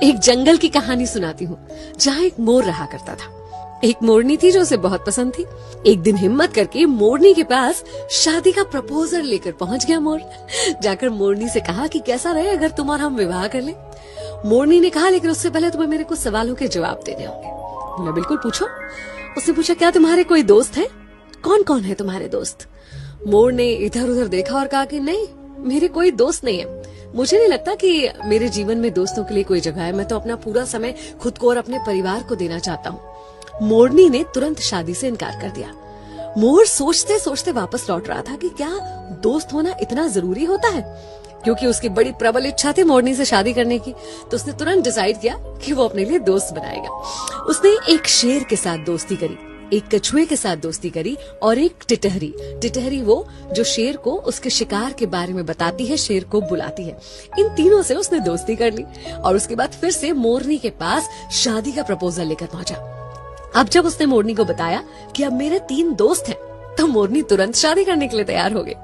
एक जंगल की कहानी सुनाती हूँ जहाँ एक मोर रहा करता था। एक मोरनी थी जो उसे बहुत पसंद थी। एक दिन हिम्मत करके मोरनी के पास शादी का प्रपोजल लेकर पहुंच गया मोर। जाकर मोरनी से कहा कि कैसा रहे अगर तुम और हम विवाह कर लें। मोरनी ने कहा लेकिन उससे पहले तुम्हें मेरे कुछ सवालों के जवाब देने होंगे। बोला बिल्कुल पूछो। उसने पूछा क्या तुम्हारे कोई दोस्त है? कौन कौन है तुम्हारे दोस्त? मोर ने इधर उधर देखा और कहा कि नहीं, मेरे कोई दोस्त नहीं है। मुझे नहीं लगता कि मेरे जीवन में दोस्तों के लिए कोई जगह है। मैं तो अपना पूरा समय खुद को और अपने परिवार को देना चाहता हूँ। मोरनी ने तुरंत शादी से इनकार कर दिया। मोर सोचते सोचते वापस लौट रहा था कि क्या दोस्त होना इतना जरूरी होता है, क्योंकि उसकी बड़ी प्रबल इच्छा थी मोरनी से शादी करने की। तो उसने तुरंत डिसाइड किया कि वो अपने लिए दोस्त बनाएगा। उसने एक शेर के साथ दोस्ती करी, एक कछुए के साथ दोस्ती करी और एक टिटहरी। टिटहरी वो जो शेर को उसके शिकार के बारे में बताती है, शेर को बुलाती है। इन तीनों से उसने दोस्ती कर ली और उसके बाद फिर से मोरनी के पास शादी का प्रपोजल लेकर पहुंचा। अब जब उसने मोरनी को बताया कि अब मेरे 3 दोस्त हैं, तो मोरनी तुरंत शादी करने के लिए तैयार हो गई।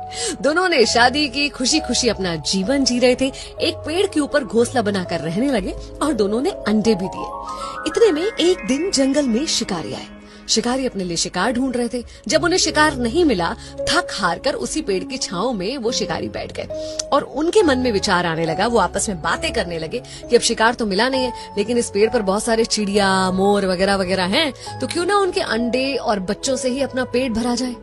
दोनों ने शादी की, खुशी खुशी अपना जीवन जी रहे थे। एक पेड़ के ऊपर घोंसला बनाकर रहने लगे और दोनों ने अंडे भी दिए। इतने में एक दिन जंगल में शिकारी आए। शिकारी अपने लिए शिकार ढूंढ रहे थे। जब उन्हें शिकार नहीं मिला, थक हार कर उसी पेड़ की छांव में वो शिकारी बैठ गए और उनके मन में विचार आने लगा। वो आपस में बातें करने लगे कि अब शिकार तो मिला नहीं है, लेकिन इस पेड़ पर बहुत सारे चिड़िया, मोर वगैरह वगैरह हैं, तो क्यों ना उनके अंडे और बच्चों से ही अपना पेट भरा जाए।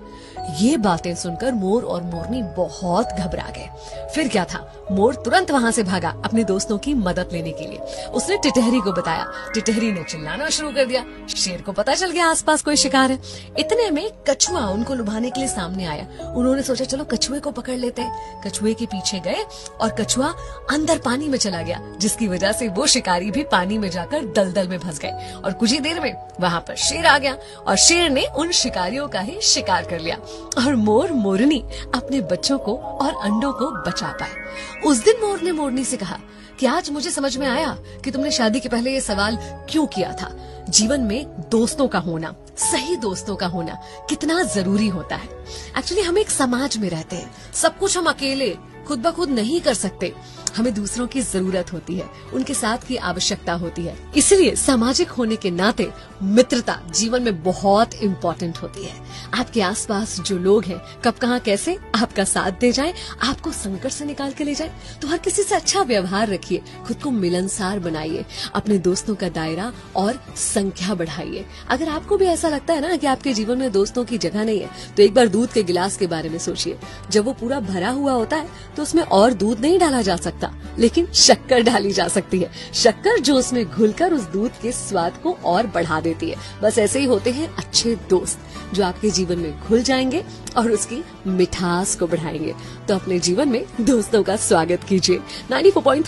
ये बातें सुनकर मोर और मोरनी बहुत घबरा गए। फिर क्या था, मोर तुरंत वहां से भागा अपने दोस्तों की मदद लेने के लिए। उसने टिटहरी को बताया। टिटहरी ने चिल्लाना शुरू कर दिया। शेर को पता चल गया आसपास कोई शिकार है। इतने में कछुआ उनको लुभाने के लिए सामने आया। उन्होंने सोचा चलो कछुए को पकड़ लेते हैं। कछुए के पीछे गए और कछुआ अंदर पानी में चला गया, जिसकी वजह से वो शिकारी भी पानी में जाकर दलदल में फंस गए और कुछ ही देर में वहां पर शेर आ गया और शेर ने उन शिकारियों का ही शिकार कर लिया और मोर मोरनी अपने बच्चों को और अंडों को बचा पाए। उस दिन मोर ने मोरनी से कहा कि आज मुझे समझ में आया कि तुमने शादी के पहले ये सवाल क्यों किया था। जीवन में दोस्तों का होना, सही दोस्तों का होना कितना जरूरी होता है। एक्चुअली हम एक समाज में रहते हैं, सब कुछ हम अकेले खुद ब खुद नहीं कर सकते। हमें दूसरों की जरूरत होती है, उनके साथ की आवश्यकता होती है। इसलिए सामाजिक होने के नाते मित्रता जीवन में बहुत इम्पोर्टेंट होती है। आपके आसपास जो लोग हैं, कब कहाँ कैसे आपका साथ दे जाए, आपको संकट से निकाल के ले जाए, तो हर किसी से अच्छा व्यवहार रखिए, खुद को मिलनसार बनाइए, अपने दोस्तों का दायरा और संख्या बढ़ाइए। अगर आपको भी ऐसा लगता है ना कि आपके जीवन में दोस्तों की जगह नहीं है, तो एक बार दूध के गिलास के बारे में सोचिए। जब वो पूरा भरा हुआ होता है तो उसमें और दूध नहीं डाला जा सकता, लेकिन शक्कर डाली जा सकती है। शक्कर जो उसमें घुलकर उस दूध के स्वाद को और बढ़ा देती है। बस ऐसे ही होते हैं अच्छे दोस्त, जो आपके जीवन में घुल जाएंगे और उसकी मिठास को बढ़ाएंगे। तो अपने जीवन में दोस्तों का स्वागत कीजिए। 94.3